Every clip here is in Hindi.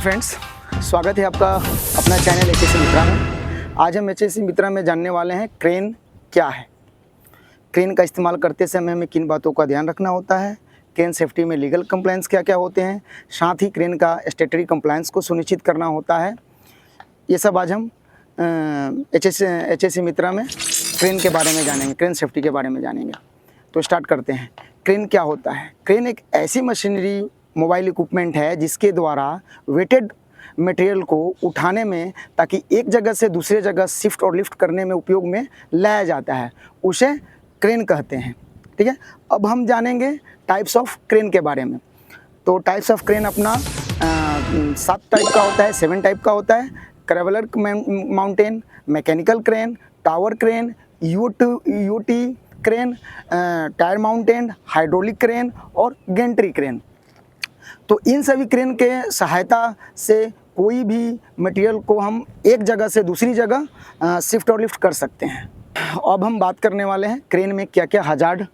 फ्रेंड्स, स्वागत है आपका अपना चैनल एचएससी मित्रा में। आज हम एचएससी मित्रा में जानने वाले हैं क्रेन क्या है, क्रेन का इस्तेमाल करते समय हमें किन बातों का ध्यान रखना होता है, क्रेन सेफ्टी में लीगल कंप्लायंस क्या क्या होते हैं, साथ ही क्रेन का स्टैट्यूटरी कंप्लायंस को सुनिश्चित करना होता है। ये सब आज हम एचएससी मित्रा में क्रेन के बारे में जानेंगे, क्रेन सेफ्टी के बारे में जानेंगे। तो स्टार्ट करते हैं। क्रेन क्या होता है? क्रेन एक ऐसी मशीनरी मोबाइल इक्विपमेंट है जिसके द्वारा वेटेड मटेरियल को उठाने में ताकि एक जगह से दूसरे जगह शिफ्ट और लिफ्ट करने में उपयोग में लाया जाता है, उसे क्रेन कहते हैं। ठीक है, अब हम जानेंगे टाइप्स ऑफ क्रेन के बारे में। तो टाइप्स ऑफ क्रेन अपना 7 टाइप का होता है, 7 टाइप का होता है। Traveller mountain, mechanical crane, tower crane, UT crane, tyre mountain, hydraulic crane और गेंट्री क्रेन। तो इन सभी क्रेन के सहायता से कोई भी मटेरियल को हम एक जगह से दूसरी जगह शिफ्ट और लिफ्ट कर सकते हैं। अब हम बात करने वाले हैं क्रेन में क्या क्या हजार्ड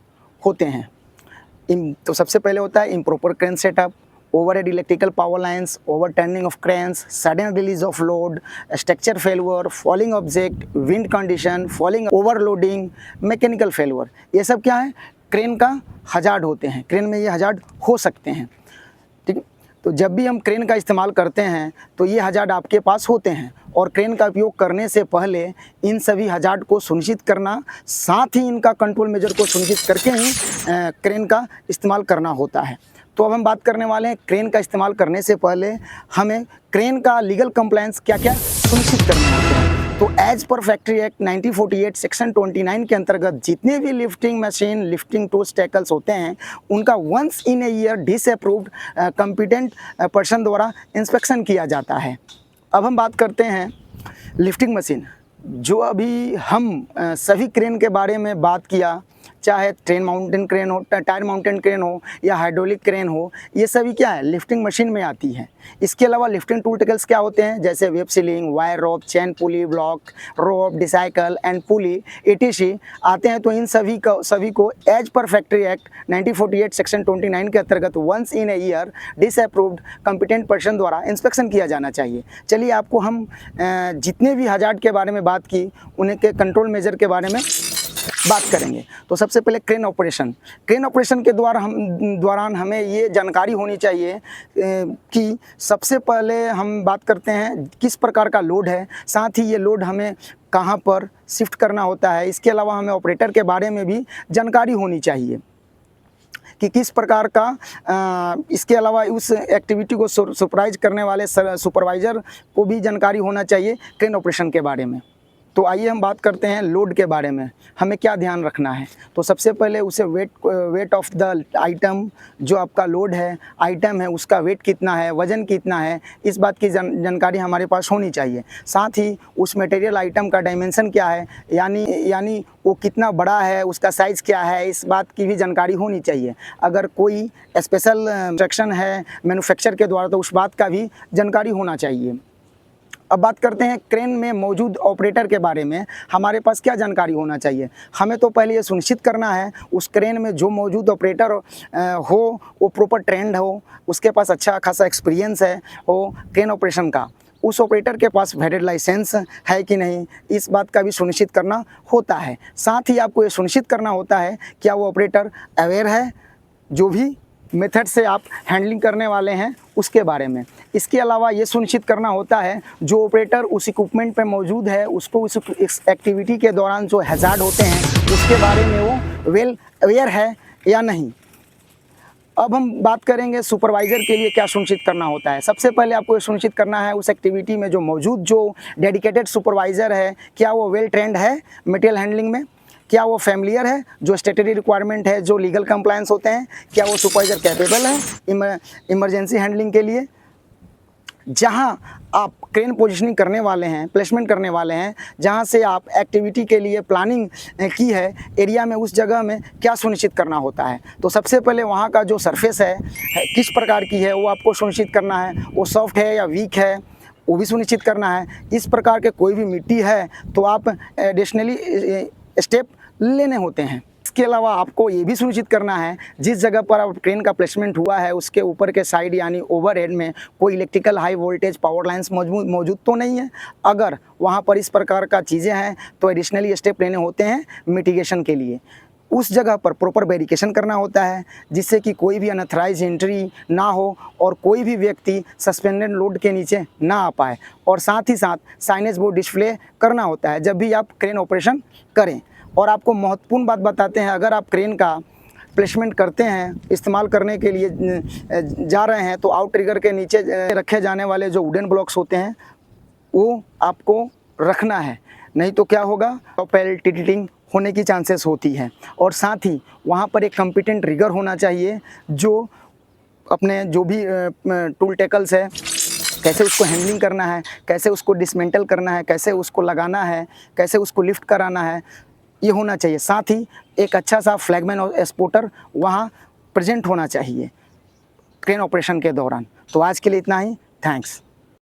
होते हैं। तो सबसे पहले होता है improper crane setup, overhead electrical power lines, overturning of cranes, sudden release of load, structure failure, falling object, wind condition, falling overloading, mechanical failure. ये सब क्या है? क्रेन का हजार्ड होते हैं। क्रेन में ये हजार्ड हो सकते हैं। ठीक है, तो जब भी हम क्रेन का इस्तेमाल करते हैं तो ये हजार्ड आपके पास होते हैं और क्रेन का उपयोग करने से पहले इन सभी हजार्ड को सुनिश्चित करना, साथ ही इनका कंट्रोल मेजर को सुनिश्चित करके ही क्रेन का इस्तेमाल करना होता है। तो अब हम बात करने वाले हैं क्रेन का इस्तेमाल करने से पहले हमें क्रेन का लीगल कंप्लायंस क्या क्या सुनिश्चित करने होते हैं। तो as per factory act 1948 section 29 के अंतर्गत जितने भी lifting machine, lifting tools, tackles होते हैं उनका once in a year disapproved competent person द्वारा इंस्पेक्शन किया जाता है। अब हम बात करते हैं लिफ्टिंग मशीन। जो अभी हम सभी क्रेन के बारे में बात किया, चाहे ट्रेन माउंटेन क्रेन हो, टायर माउंटेन क्रेन हो या हाइड्रोलिक क्रेन हो, ये सभी क्या है? लिफ्टिंग मशीन में आती है। इसके अलावा लिफ्टिंग टूल टेकल्स क्या होते हैं? जैसे web sling, wire rope, chain pulley, block rope, D shackle and pulley etc आते हैं। तो इन सभी को as per factory act 1948 section 29 के अंतर्गत once in a year disapproved competent person द्वारा इंस्पेक्शन किया जाना चाहिए। चलिए, आपको हम जितने भी हजार्ड के बारे में बात की उनके कंट्रोल मेजर के बारे में बात करेंगे। तो सबसे पहले क्रेन ऑपरेशन के दौरान हमें ये जानकारी होनी चाहिए कि सबसे पहले हम बात करते हैं किस प्रकार का लोड है, साथ ही ये लोड हमें कहाँ पर शिफ्ट करना होता है। इसके अलावा हमें ऑपरेटर के बारे में भी जानकारी होनी चाहिए कि किस प्रकार का इसके अलावा उस एक्टिविटी को सुपरवाइज करने वाले सुपरवाइज़र को भी जानकारी होना चाहिए क्रेन ऑपरेशन के बारे में। तो आइए हम बात करते हैं लोड के बारे में, हमें क्या ध्यान रखना है। तो सबसे पहले उसे वेट ऑफ द आइटम, जो आपका लोड है, आइटम है, उसका वेट कितना है, वज़न कितना है, इस बात की जानकारी हमारे पास होनी चाहिए। साथ ही उस मटेरियल आइटम का डायमेंशन क्या है, यानी वो कितना बड़ा है, उसका साइज़ क्या है, इस बात की भी जानकारी होनी चाहिए। अगर कोई स्पेशल इंस्ट्रक्शन है मैन्युफैक्चर के द्वारा तो उस बात का भी जानकारी होना चाहिए। अब बात करते हैं क्रेन में मौजूद ऑपरेटर के बारे में, हमारे पास क्या जानकारी होना चाहिए। हमें तो पहले ये सुनिश्चित करना है उस क्रेन में जो मौजूद ऑपरेटर हो वो प्रॉपर ट्रेंड हो, उसके पास अच्छा खासा एक्सपीरियंस हो क्रेन ऑपरेशन का, उस ऑपरेटर के पास वैलिड लाइसेंस है कि नहीं, इस बात का भी सुनिश्चित करना होता है। साथ ही आपको ये सुनिश्चित करना होता है क्या वो ऑपरेटर अवेयर है जो भी मेथड से आप हैंडलिंग करने वाले हैं उसके बारे में। इसके अलावा ये सुनिश्चित करना होता है जो ऑपरेटर उस इक्विपमेंट पे मौजूद है उसको उस एक्टिविटी के दौरान जो हैजार्ड होते हैं उसके बारे में वो वेल अवेयर है या नहीं। अब हम बात करेंगे सुपरवाइज़र के लिए क्या सुनिश्चित करना होता है। सबसे पहले आपको ये सुनिश्चित करना है उस एक्टिविटी में जो मौजूद जो डेडिकेटेड सुपरवाइज़र है क्या वो वेल ट्रेंड है मटेरियल हैंडलिंग में, क्या वो फैमिलियर है, जो स्टैट्यूटरी रिक्वायरमेंट है, जो लीगल कंप्लायंस होते हैं, क्या वो सुपरवाइज़र कैपेबल है इमरजेंसी हैंडलिंग के लिए। जहां आप क्रेन पोजीशनिंग करने वाले हैं, प्लेसमेंट करने वाले हैं, जहां से आप एक्टिविटी के लिए प्लानिंग की है एरिया में, उस जगह में क्या सुनिश्चित करना होता है। तो सबसे पहले वहां का जो सरफेस है किस प्रकार की है वो आपको सुनिश्चित करना है, वो सॉफ्ट है या वीक है वो भी सुनिश्चित करना है। इस प्रकार के कोई भी मिट्टी है तो आप एडिशनली स्टेप लेने होते हैं। इसके अलावा आपको ये भी सुनिश्चित करना है जिस जगह पर आप क्रेन का प्लेसमेंट हुआ है उसके ऊपर के साइड यानी ओवरहेड में कोई electrical high voltage power lines मौजूद तो नहीं है। अगर वहाँ पर इस प्रकार का चीज़ें हैं तो एडिशनली स्टेप लेने होते हैं मिटिगेशन के लिए। उस जगह पर प्रॉपर वेरिफिकेशन करना होता है जिससे कि कोई भी अनऑथराइज एंट्री ना हो और कोई भी व्यक्ति सस्पेंडेड लोड के नीचे ना आ पाए। और साथ ही साथ साइनेज बोर्ड डिस्प्ले करना होता है जब भी आप क्रेन ऑपरेशन करें। और आपको महत्वपूर्ण बात बताते हैं, अगर आप क्रेन का प्लेसमेंट करते हैं, इस्तेमाल करने के लिए जा रहे हैं, तो आउट ट्रिगर के नीचे रखे जाने वाले जो वुडन ब्लॉक्स होते हैं वो आपको रखना है, नहीं तो क्या होगा, टॉपेल टिल्टिंग होने की चांसेस होती है। और साथ ही वहाँ पर एक कॉम्पिटेंट रिगर होना चाहिए जो अपने जो भी टूल टेकल्स है कैसे उसको हैंडलिंग करना है, कैसे उसको डिसमेंटल करना है, कैसे उसको लगाना है, कैसे उसको लिफ्ट कराना है, ये होना चाहिए। साथ ही एक अच्छा सा फ्लैगमैन और स्पॉटर वहाँ प्रेजेंट होना चाहिए क्रेन ऑपरेशन के दौरान। तो आज के लिए इतना ही, थैंक्स।